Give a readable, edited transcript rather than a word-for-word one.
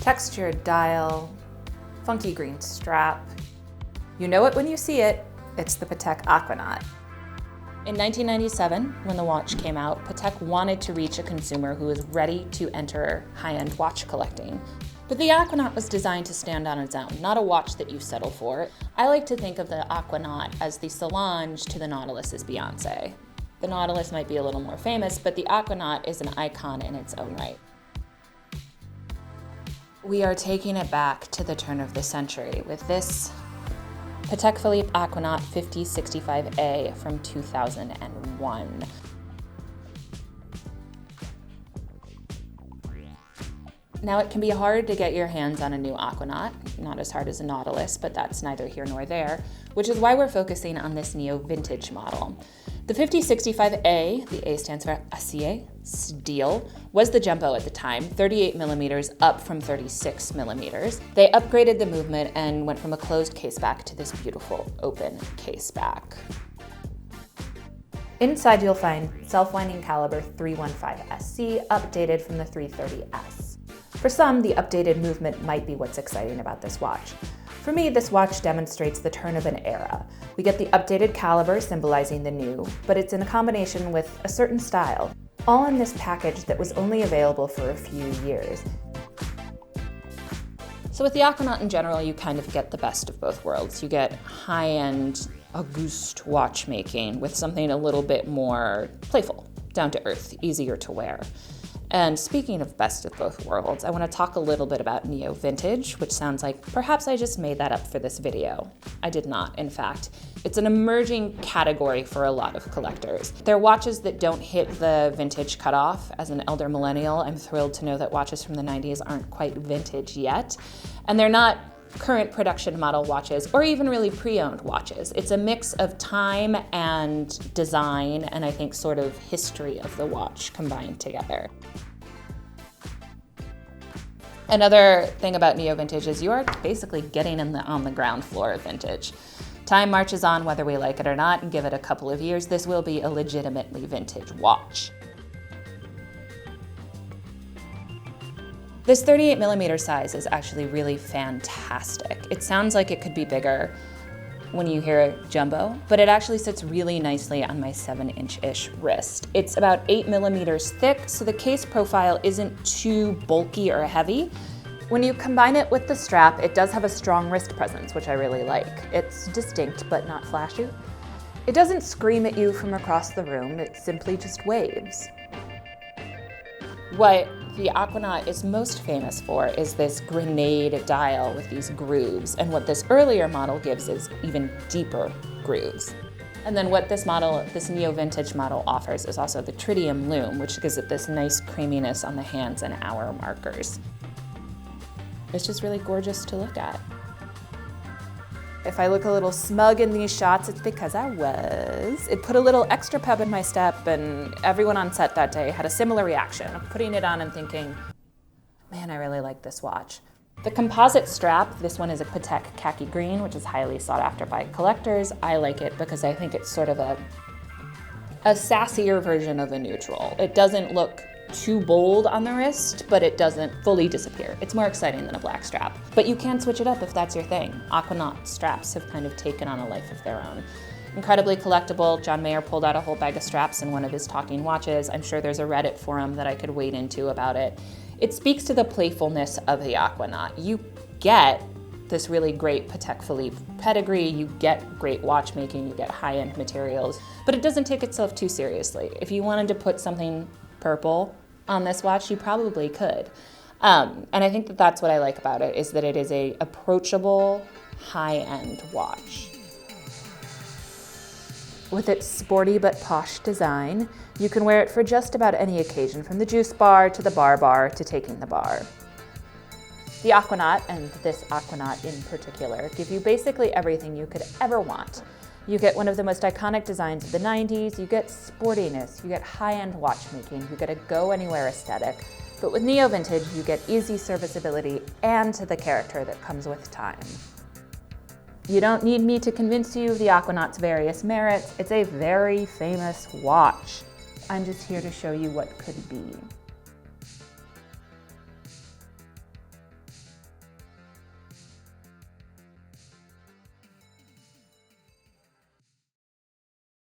Textured dial, funky green strap. You know it when you see it, it's the Patek Aquanaut. In 1997, when the watch came out, Patek wanted to reach a consumer who was ready to enter high-end watch collecting. But the Aquanaut was designed to stand on its own, not a watch that you settle for. I like to think of the Aquanaut as the Solange to the Nautilus's Beyonce. The Nautilus might be a little more famous, but the Aquanaut is an icon in its own right. We are taking it back to the turn of the century with this Patek Philippe Aquanaut 5065A from 2001. Now, it can be hard to get your hands on a new Aquanaut, not as hard as a Nautilus, but that's neither here nor there, which is why we're focusing on this neo-vintage model. The 5065A, the A stands for acier, steel, was the jumbo at the time, 38 millimeters up from 36 millimeters. They upgraded the movement and went from a closed caseback to this beautiful open caseback. Inside you'll find self-winding caliber 315SC, updated from the 330S. For some, the updated movement might be what's exciting about this watch. For me, this watch demonstrates the turn of an era. We get the updated caliber symbolizing the new, but it's in a combination with a certain style, all in this package that was only available for a few years. So with the Aquanaut in general, you kind of get the best of both worlds. You get high-end, auguste watchmaking with something a little bit more playful, down to earth, easier to wear. And speaking of best of both worlds, I want to talk a little bit about neo-vintage, which sounds like perhaps I just made that up for this video. I did not, in fact. It's an emerging category for a lot of collectors. They're watches that don't hit the vintage cutoff. As an elder millennial, I'm thrilled to know that watches from the 90s aren't quite vintage yet. And they're not current production model watches, or even really pre-owned watches. It's a mix of time and design, and I think sort of history of the watch combined together. Another thing about neo-vintage is you are basically getting on the ground floor of vintage. Time marches on whether we like it or not, and give it a couple of years, this will be a legitimately vintage watch. This 38 millimeter size is actually really fantastic. It sounds like it could be bigger when you hear jumbo, but it actually sits really nicely on my 7-inch-ish wrist. It's about 8 millimeters thick, so the case profile isn't too bulky or heavy. When you combine it with the strap, it does have a strong wrist presence, which I really like. It's distinct, but not flashy. It doesn't scream at you from across the room, it simply just waves. What the Aquanaut is most famous for is this grenade dial with these grooves, and what this earlier model gives is even deeper grooves. And then what this model, this neo-vintage model offers is also the tritium lume, which gives it this nice creaminess on the hands and hour markers. It's just really gorgeous to look at. If I look a little smug in these shots, it's because I was. It put a little extra pep in my step, and everyone on set that day had a similar reaction of putting it on and thinking, man, I really like this watch. The composite strap, this one is a Patek khaki green, which is highly sought after by collectors. I like it because I think it's sort of a sassier version of a neutral. It doesn't look too bold on the wrist, but it doesn't fully disappear. It's more exciting than a black strap. But you can switch it up if that's your thing. Aquanaut straps have kind of taken on a life of their own. Incredibly collectible. John Mayer pulled out a whole bag of straps in one of his talking watches. I'm sure there's a Reddit forum that I could wade into about it. It speaks to the playfulness of the Aquanaut. You get this really great Patek Philippe pedigree, you get great watchmaking, you get high-end materials, but it doesn't take itself too seriously. If you wanted to put something purple on this watch, you probably could. And I think that that's what I like about it, is that it is a approachable, high-end watch. With its sporty but posh design, you can wear it for just about any occasion, from the juice bar to the bar to taking the bar. The Aquanaut, and this Aquanaut in particular, give you basically everything you could ever want. You get one of the most iconic designs of the 90s, you get sportiness, you get high-end watchmaking, you get a go-anywhere aesthetic. But with neo-vintage, you get easy serviceability and the character that comes with time. You don't need me to convince you of the Aquanaut's various merits. It's a very famous watch. I'm just here to show you what could be.